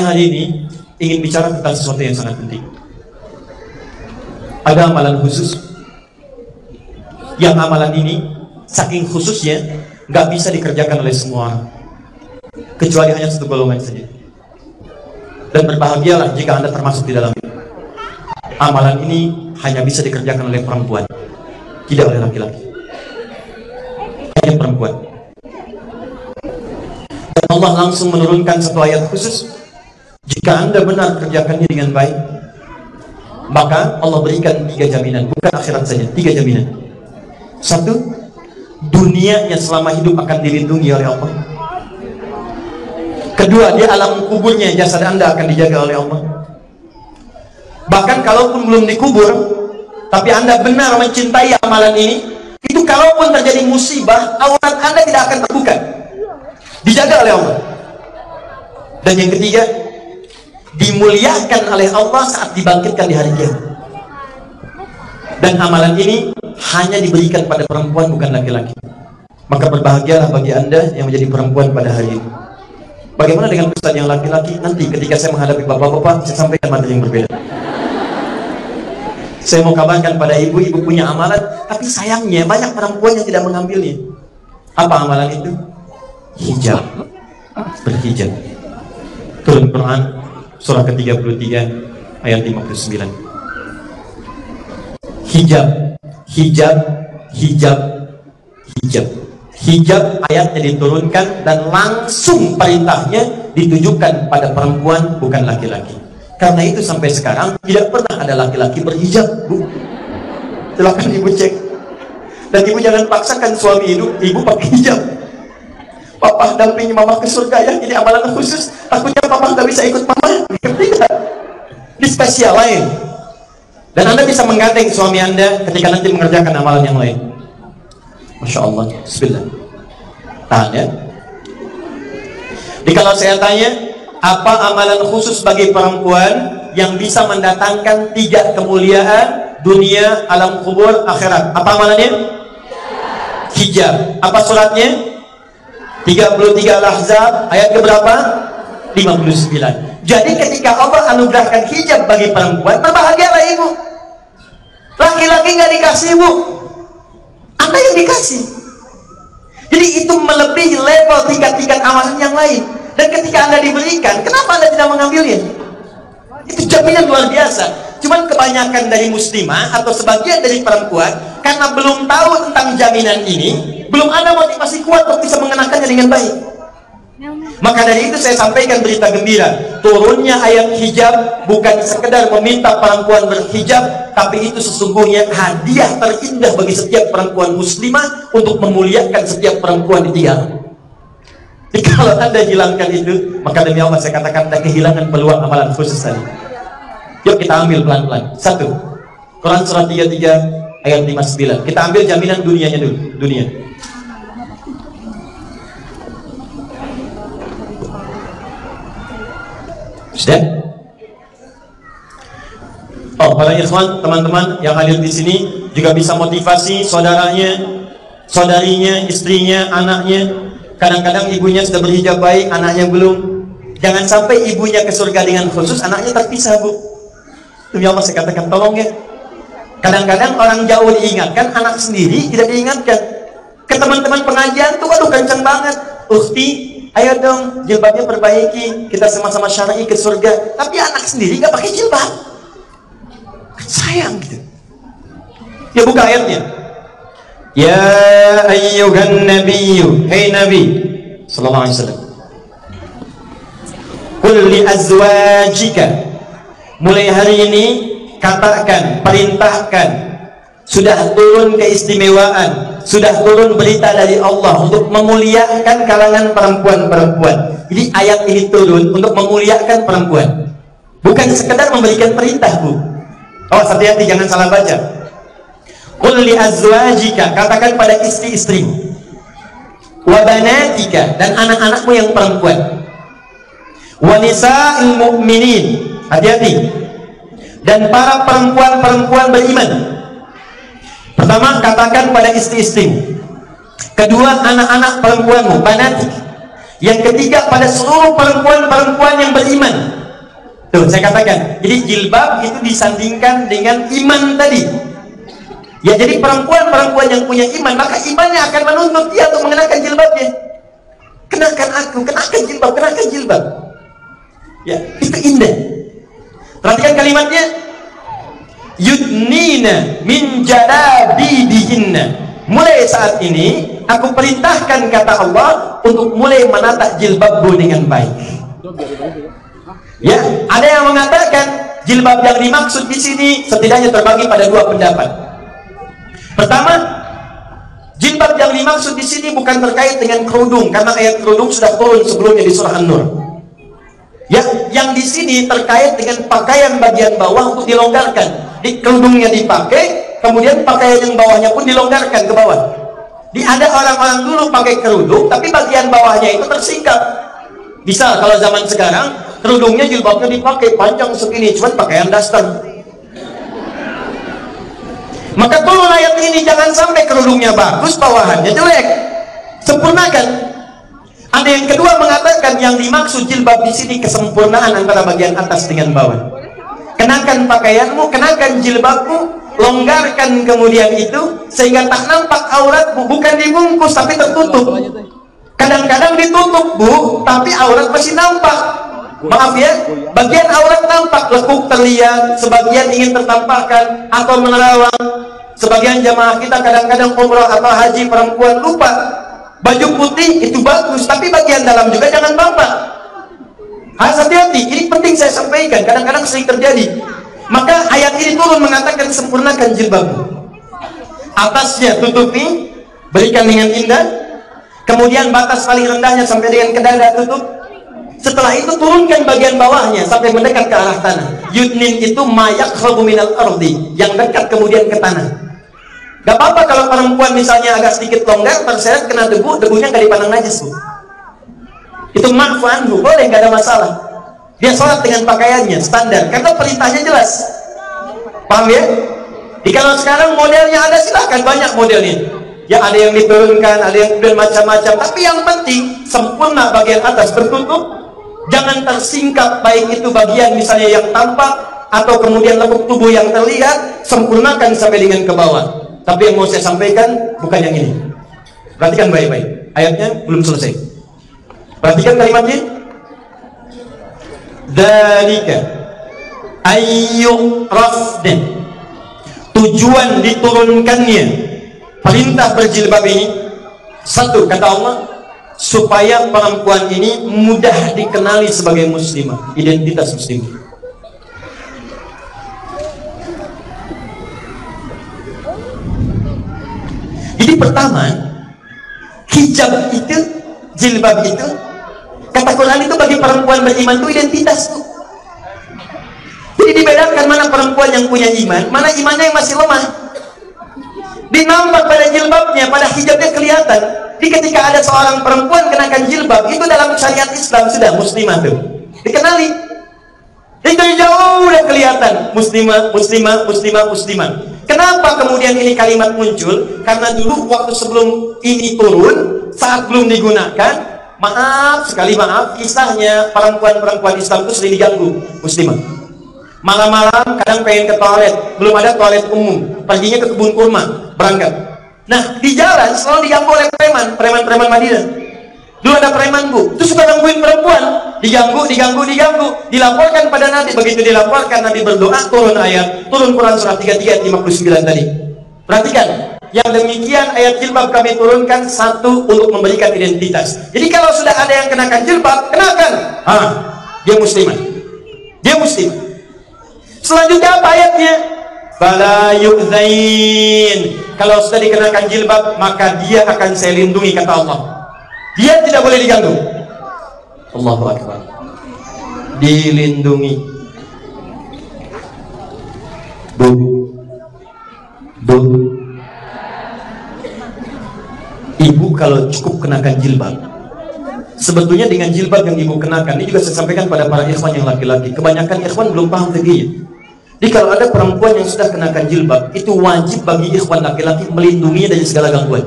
hari ini ingin bicara tentang sesuatu yang sangat penting. Ada amalan khusus, yang amalan ini saking khususnya nggak bisa dikerjakan oleh semua orang, kecuali hanya satu golongan saja. Dan berbahagialah jika Anda termasuk di dalamnya. Amalan ini hanya bisa dikerjakan oleh perempuan, tidak oleh laki-laki. Hanya perempuan. Dan Allah langsung menurunkan satu ayat khusus. Jika Anda benar kerjakannya dengan baik, maka Allah berikan 3 jaminan, bukan akhirat saja, 3 jaminan. 1, dunianya selama hidup akan dilindungi oleh Allah. Kedua, di alam kuburnya jasad Anda akan dijaga oleh Allah. Bahkan kalaupun belum dikubur, tapi Anda benar mencintai amalan ini, itu kalaupun terjadi musibah, aurat Anda tidak akan terbuka, dijaga oleh Allah. Dan yang ketiga, dimuliakan oleh Allah saat dibangkitkan di hari kiamat. Dan amalan ini hanya diberikan pada perempuan, bukan laki-laki. Maka berbahagialah bagi Anda yang menjadi perempuan pada hari ini. Bagaimana dengan ustaz yang laki-laki? Nanti ketika saya menghadapi bapak-bapak, saya sampaikan materi yang berbeda. Saya mau kabarkan pada ibu-ibu punya amalan, tapi sayangnya banyak perempuan yang tidak mengambilnya. Apa amalan itu? Hijab. Berhijab. Turun Quran surah ke-33 ayat 59. Hijab, hijab, hijab, hijab. Hijab ayatnya diturunkan dan langsung perintahnya ditujukan pada perempuan, bukan laki-laki. Karena itu sampai sekarang tidak pernah ada laki-laki berhijab, Bu. Silakan ibu cek. Dan ibu jangan paksakan suami ibu pakai hijab. Papa dampingi mama ke surga ya, ini amalan khusus. Takutnya papa nggak bisa ikut mama. Tidak. Ini spesial lain. Dan Anda bisa menggandeng suami Anda ketika nanti mengerjakan amalan yang lain. Masya Allah. Bismillah. Tahan ya. Jadi kalau saya tanya, apa amalan khusus bagi perempuan yang bisa mendatangkan 3 kemuliaan dunia, alam kubur, akhirat? Apa amalannya? Hijab. Apa suratnya? 33 Al-Ahzab ayat keberapa? 59. Jadi ketika Allah anugerahkan hijab bagi perempuan, berbahagialah ibu. Laki-laki nggak dikasih, Bu. Anda yang dikasih. Jadi itu melebihi level tingkat-tingkat amalan yang lain. Dan ketika Anda diberikan, kenapa Anda tidak mengambilnya? Itu jaminan luar biasa. Cuman kebanyakan dari muslimah atau sebagian dari perempuan, karena belum tahu tentang jaminan ini, belum ada motivasi kuat untuk bisa mengenakannya dengan baik. Maka dari itu saya sampaikan berita gembira. Turunnya ayat hijab bukan sekedar meminta perempuan berhijab, tapi itu sesungguhnya hadiah terindah bagi setiap perempuan muslimah untuk memuliakan setiap perempuan di 3. Jadi kalau Anda hilangkan itu, maka demi Allah saya katakan Anda kehilangan peluang amalan khusus tadi. Yuk kita ambil pelan-pelan. 1, Quran surah 33 ayat 59. Kita ambil jaminan dunianya dulu. Dunia. Sudah? Oh, para ikhwan, teman-teman yang hadir di sini juga bisa motivasi saudaranya, saudarinya, istrinya, anaknya. Kadang-kadang ibunya sudah berhijab baik, anaknya belum. Jangan sampai ibunya ke surga dengan khusus, anaknya terpisah, Bu. Demi Allah saya katakan, tolong ya. Kadang-kadang orang jauh diingatkan, anak sendiri tidak diingatkan. Ke teman-teman pengajian tuh, aduh kencang banget. Ukhti, ayo dong jilbabnya perbaiki, kita sama-sama syar'i ke surga. Tapi anak sendiri nggak pakai jilbab, sayang gitu. Ya buka ayatnya. Ya ayyuhan nabiyyu, hey nabi sallallahu alaihi wasallam, qul li azwajika, mulai hari ini katakan, perintahkan, sudah turun keistimewaan, sudah turun berita dari Allah untuk memuliakan kalangan perempuan-perempuan. Jadi ayat ini turun untuk memuliakan perempuan, bukan sekedar memberikan perintah, Bu. Oh, hati-hati jangan salah baca. Qul li azwajika, katakan pada istri-istrimu, wa banatika, dan anak-anakmu yang perempuan, wa nisa'il mu'minin, hati-hati, dan para perempuan-perempuan beriman. Pertama, katakan pada istri-istrimu. Kedua, anak-anak perempuanmu, banatik. Yang ketiga, pada seluruh perempuan-perempuan yang beriman. Tuh, saya katakan, jadi jilbab itu disandingkan dengan iman tadi. Ya, jadi perempuan-perempuan yang punya iman, maka imannya akan menuntut dia untuk mengenakan jilbabnya. Kenakan aku, kenakan jilbab, kenakan jilbab. Ya, itu indah. Perhatikan kalimatnya. Yudnina min jalabibihinna. Mulai saat ini aku perintahkan, kata Allah, untuk mulai menata jilbabmu dengan baik. Ya, ada yang mengatakan jilbab yang dimaksud di sini setidaknya terbagi pada dua pendapat. Pertama, jilbab yang dimaksud di sini bukan terkait dengan kerudung, karena ayat kerudung sudah turun sebelumnya di surah An-Nur. Ya, yang di sini terkait dengan pakaian bagian bawah untuk dilonggarkan. Di kerudungnya dipakai, kemudian pakaian yang bawahnya pun dilonggarkan ke bawah. Ada orang-orang dulu pakai kerudung, tapi bagian bawahnya itu tersingkap. Bisa kalau zaman sekarang kerudungnya jilbabnya dipakai panjang segini, cuman pakaian daster. Maka turun ayat ini, jangan sampai kerudungnya bagus, bawahannya jelek. Sempurnakan. Ada yang kedua mengatakan yang dimaksud jilbab di sini kesempurnaan antara bagian atas dengan bawah. Kenakan pakaianmu, kenakan jilbabmu, longgarkan kemudian itu sehingga tak nampak auratmu, bukan dibungkus tapi tertutup. Kadang-kadang ditutup, Bu, tapi aurat masih nampak. Maaf ya, bagian aurat nampak, lekuk terlihat, sebagian ingin tertampakkan atau menerawang. Sebagian jamaah kita kadang-kadang umrah atau haji perempuan lupa baju putih itu bagus, tapi bagian dalam juga jangan tampak. Harus hati-hati, ini penting saya sampaikan, kadang-kadang sering terjadi. Maka ayat ini turun mengatakan sempurnakan jilbabmu. Atasnya tutupi, berikan dengan indah. Kemudian batas paling rendahnya sampai dengan ke dada tutup. Setelah itu turunkan bagian bawahnya sampai mendekat ke arah tanah. Yudnin itu mayaqrabu minal ardi, yang dekat kemudian ke tanah. Gak apa-apa kalau perempuan misalnya agak sedikit longgar, terseret kena debu, debunya gak dipandang najis, Bu. Itu ma'fu'an, Bu, boleh, gak ada masalah. Dia sholat dengan pakaiannya standar, karena perintahnya jelas. Paham ya? Jadi kalau sekarang modelnya ada, silahkan, banyak modelnya. Ya, ada yang diturunkan, ada yang kemudian macam-macam. Tapi yang penting sempurna bagian atas tertutup, jangan tersingkap, baik itu bagian misalnya yang tampak atau kemudian lekuk tubuh yang terlihat. Sempurnakan sampai dengan ke bawah. Tapi yang mau saya sampaikan bukan yang ini. Perhatikan baik-baik. Ayatnya belum selesai. Perhatikan kalimatnya. Dzalika ayyurafna. Tujuan diturunkannya perintah berjilbab ini, satu, kata Allah, supaya perempuan ini mudah dikenali sebagai muslimah, identitas muslimah. Jadi pertama, hijab itu, jilbab itu, kata Quran itu bagi perempuan beriman itu identitas tuh. Jadi dibedakan mana perempuan yang punya iman, mana imannya yang masih lemah. Dinampak pada jilbabnya, pada hijabnya kelihatan. Jadi ketika ada seorang perempuan kenakan jilbab, itu dalam syariat Islam sudah muslimah tuh, dikenali. Itu jauh udah kelihatan muslimah, muslimah, muslimah, muslimah. Kenapa kemudian ini kalimat muncul? Karena dulu waktu sebelum ini turun, saat belum digunakan, maaf sekali, maaf, kisahnya perempuan-perempuan Islam itu sering diganggu muslimah. Malam-malam kadang pengen ke toilet, belum ada toilet umum, perginya ke kebun kurma, berangkat. Nah, di jalan selalu diganggu oleh preman-preman Madinah. Dulu ada preman, Bu, itu suka gangguin perempuan, diganggu, dilaporkan pada Nabi. Begitu dilaporkan, Nabi berdoa, turun ayat, turun Quran surah 33 ayat 59 tadi. Perhatikan, yang demikian ayat jilbab kami turunkan, satu, untuk memberikan identitas. Jadi kalau sudah ada yang kenakan jilbab, kenakan, dia muslimah, dia muslim. Selanjutnya apa ayatnya? Fala yu'zain. Kalau sudah dikenakan jilbab, maka dia akan saya lindungi, kata Allah. Dia tidak boleh diganggu. Allahu Akbar. Dilindungi. Bu. Ibu kalau cukup kenakan jilbab, sebetulnya dengan jilbab yang ibu kenakan, ini juga saya sampaikan pada para ikhwan yang laki-laki. Kebanyakan ikhwan belum paham fikih. Jadi kalau ada perempuan yang sudah kenakan jilbab, itu wajib bagi ikhwan laki-laki melindunginya dari segala gangguan.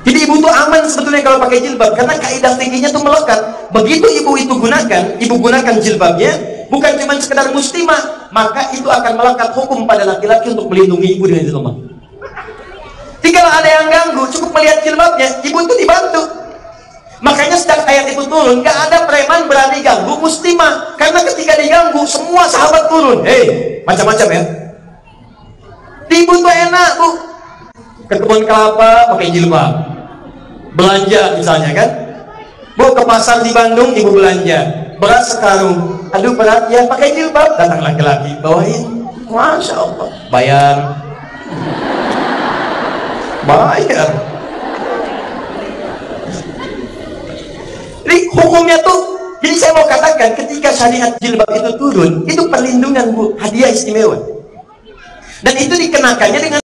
Jadi ibu Ibu tuh aman sebetulnya kalau pakai jilbab, karena kaidah tingginya tuh melekat. Begitu ibu itu ibu gunakan jilbabnya, bukan cuma sekedar muslimah, maka itu akan melekat hukum pada laki-laki untuk melindungi ibu dengan jilbab. Jika ada yang ganggu, cukup melihat jilbabnya, ibu itu dibantu. Makanya sejak ayat itu turun, gak ada preman berani ganggu muslimah, karena ketika diganggu, semua sahabat turun. Hei, macam-macam ya. Ibu tuh enak bu, ke kebun kelapa pakai jilbab, belanja misalnya kan, bu ke pasar di Bandung ibu belanja beras sekarung, aduh berat ya, pakai jilbab, datang laki-laki bawain, masya Allah, bayar. Jadi hukumnya tuh, jadi saya mau katakan ketika syariat jilbab itu turun, itu perlindungan bu, hadiah istimewa, dan itu dikenakannya dengan